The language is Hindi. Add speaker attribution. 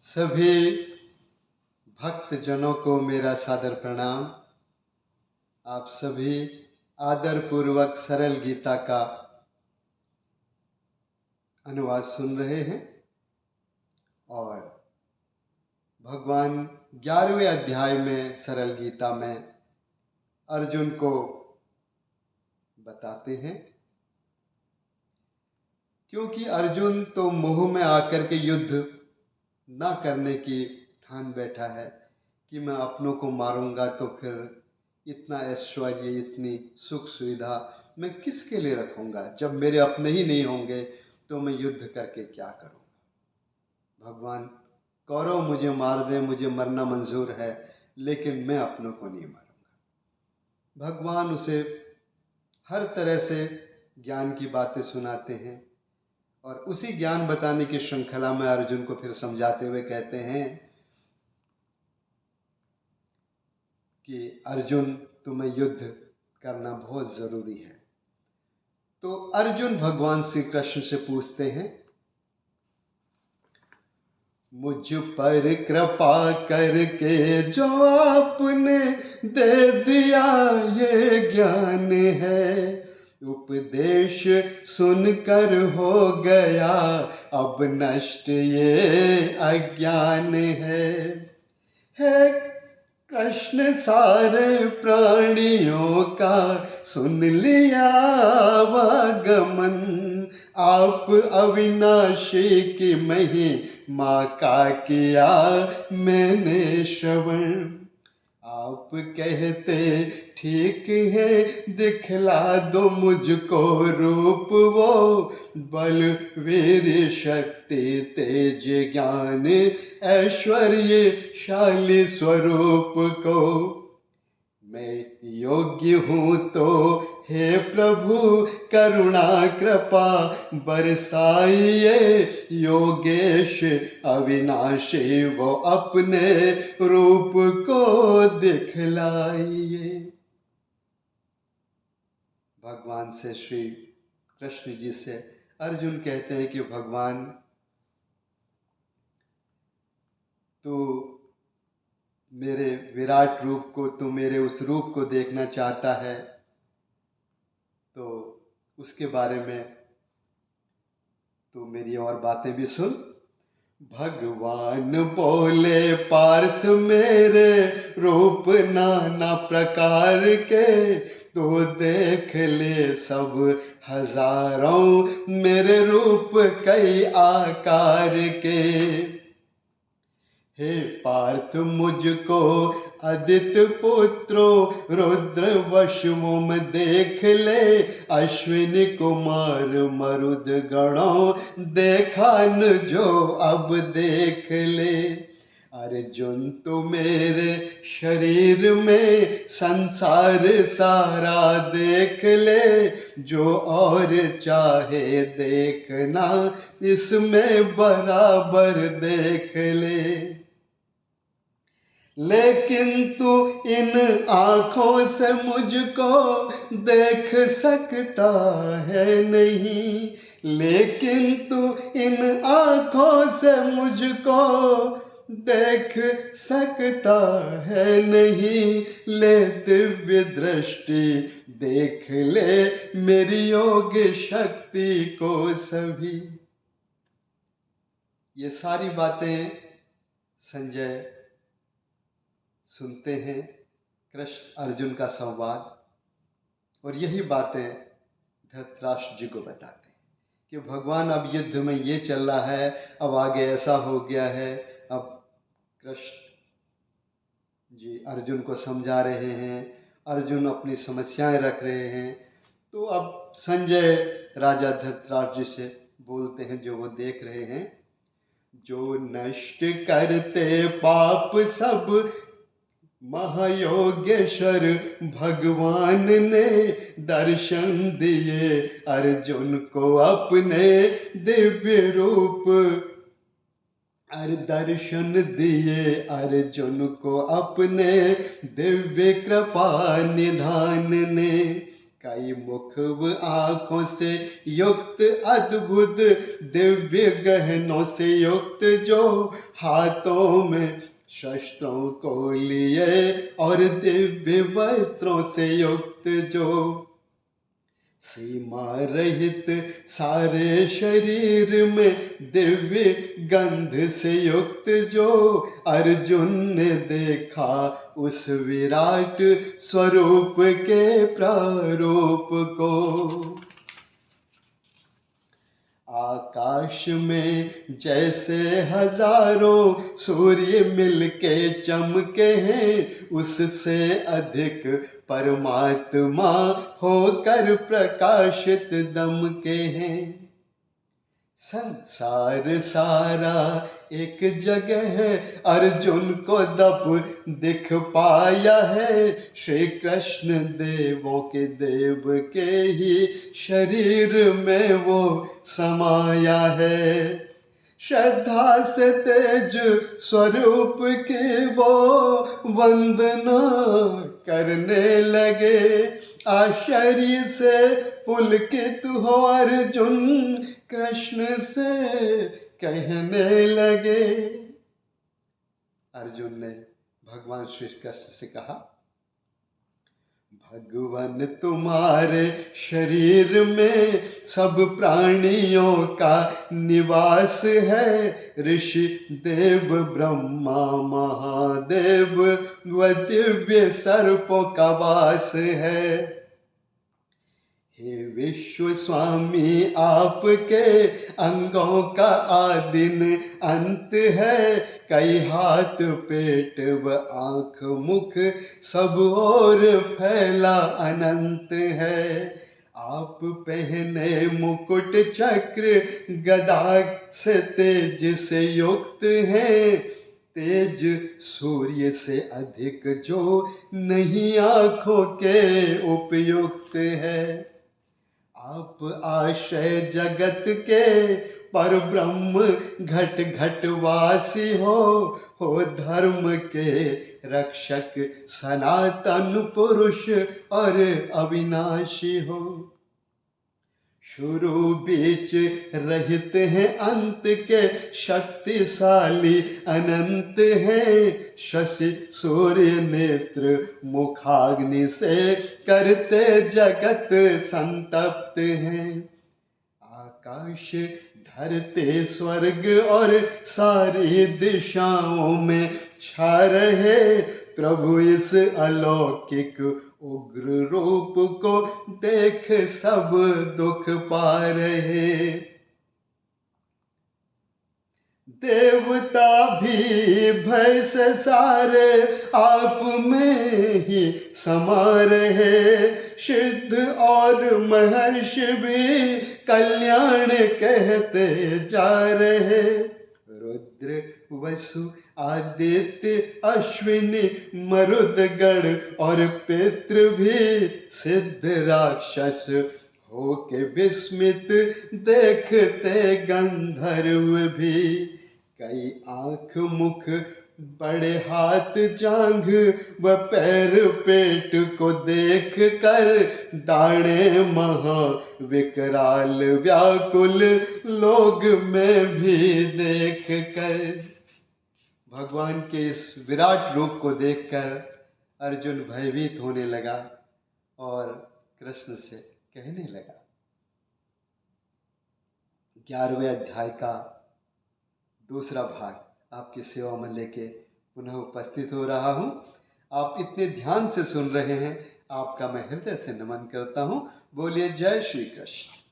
Speaker 1: सभी भक्तजनों को मेरा सादर प्रणाम। आप सभी आदर पूर्वक सरल गीता का अनुवाद सुन रहे हैं और भगवान 11वें अध्याय में सरल गीता में अर्जुन को बताते हैं, क्योंकि अर्जुन तो मोह में आकर के युद्ध ना करने की ठान बैठा है कि मैं अपनों को मारूंगा तो फिर इतना ऐश्वर्य, इतनी सुख सुविधा मैं किसके लिए रखूंगा। जब मेरे अपने ही नहीं होंगे तो मैं युद्ध करके क्या करूंगा। भगवान कौरव मुझे मार दें, मुझे मरना मंजूर है, लेकिन मैं अपनों को नहीं मारूंगा। भगवान उसे हर तरह से ज्ञान की बातें सुनाते हैं और उसी ज्ञान बताने की श्रृंखला में अर्जुन को फिर समझाते हुए कहते हैं कि अर्जुन, तुम्हें युद्ध करना बहुत जरूरी है। तो अर्जुन भगवान श्री कृष्ण से पूछते हैं, मुझ पर कृपा करके जो आपने दे दिया ये ज्ञान है, उपदेश सुनकर हो गया अब नष्ट ये अज्ञान है कृष्ण सारे प्राणियों का सुन लिया आवागमन, आप अविनाशी की महिमा का किया मैंने श्रवण। आप कहते ठीक है, दिखला दो मुझको रूप वो, बल वीर शक्ति तेज ज्ञान ऐश्वर्यशाली स्वरूप को। मैं योग्य हूँ तो हे प्रभु करुणा कृपा बरसाइए, योगेश अविनाशी वो अपने रूप को दिखलाइए। भगवान से श्री कृष्ण जी से अर्जुन कहते हैं कि भगवान, तू मेरे विराट रूप को, तू मेरे उस रूप को देखना चाहता है तो उसके बारे में तू मेरी और बातें भी सुन। भगवान बोले पार्थ मेरे रूप नाना प्रकार के, तो देख ले सब हजारों मेरे रूप कई आकार के। हे पार्थ मुझको आदित्य पुत्रों रुद्र वशुओं में देख ले, अश्विनी कुमार मरुद गणों देखा न जो अब देख ले। अर्जुन तो मेरे शरीर में संसार सारा देख ले, जो और चाहे देखना इसमें बराबर देख ले। लेकिन तू इन आँखों से मुझको देख सकता है नहीं, लेकिन तू इन आँखों से मुझको देख सकता है नहीं। ले दिव्य दृष्टि देख ले मेरी योग शक्ति को सभी। ये सारी बातें संजय सुनते हैं, कृष्ण अर्जुन का संवाद, और यही बातें धृतराष्ट्र जी को बताते हैं कि भगवान अब युद्ध में ये चल रहा है, अब आगे ऐसा हो गया है। अब कृष्ण जी अर्जुन को समझा रहे हैं, अर्जुन अपनी समस्याएं रख रहे हैं। तो अब संजय राजा धृतराष्ट्र जी से बोलते हैं जो वो देख रहे हैं, जो नष्ट करते पाप सब महायोगेश्वर भगवान ने दर्शन दिए अर्जुन को अपने दिव्य रूप। दर्शन दिए अर्जुन को अपने दिव्य कृपा निधान ने। कई मुखव आँखों से युक्त अद्भुत दिव्य गहनों से युक्त जो हाथों में शस्त्रों को लिए और दिव्य वस्त्रों से युक्त जो सीमा रहित सारे शरीर में दिव्य गंध से युक्त जो अर्जुन ने देखा उस विराट स्वरूप के प्रारूप को। आकाश में जैसे हजारों सूर्य मिलके चमके हैं, उससे अधिक परमात्मा होकर प्रकाशित दमके हैं। संसार सारा एक जगह है, अर्जुन को दब दिख पाया है। श्री कृष्ण देवों के देव के ही शरीर में वो समाया है। श्रद्धा से तेज स्वरूप की वो वंदना करने लगे। आश्चर्य से पुलकित हो अर्जुन कृष्ण से कहने लगे। अर्जुन ने भगवान श्री कृष्ण से कहा, भगवान तुम्हारे शरीर में सब प्राणियों का निवास है। ऋषि देव ब्रह्मा महादेव व दिव्य सर्पों का वास है। हे विश्व स्वामी आपके अंगों का आदिन अंत है। कई हाथ पेट व आँख मुख सब ओर फैला अनंत है। आप पहने मुकुट चक्र गदा से तेज से युक्त हैं। तेज सूर्य से अधिक जो नहीं आँखों के उपयुक्त है। आप आश्रय जगत के पर ब्रह्म घट घट वासी हो धर्म के रक्षक सनातन पुरुष और अविनाशी हो। शुरू बीच रहित हैं अंत के शक्तिशाली अनंत हैं। शशि सूर्य नेत्र मुखाग्नि से करते जगत संतप्त हैं। आकाश धरती स्वर्ग और सारी दिशाओं में छा रहे प्रभु इस अलौकिक उग्र रूप को देख सब दुख पा रहे। देवता भी भय से सारे आप में ही समा रहे। सिद्ध और महर्षि भी कल्याण कहते जा रहे। रुद्र वसु आदित्य अश्विनी मरुदगण और पितृ भी सिद्ध राक्षस हो के विस्मित देखते गंधर्व भी। कई आँख मुख बड़े हाथ जांघ व पैर पेट को देख कर दाणे महा विकराल व्याकुल लोग में भी देख कर। भगवान के इस विराट रूप को देखकर अर्जुन भयभीत होने लगा और कृष्ण से कहने लगा। 11वें अध्याय का दूसरा भाग आपकी सेवा में लेके पुनः उपस्थित हो रहा हूँ। आप इतने ध्यान से सुन रहे हैं, आपका मैं हृदय से नमन करता हूँ। बोलिए जय श्री कृष्ण।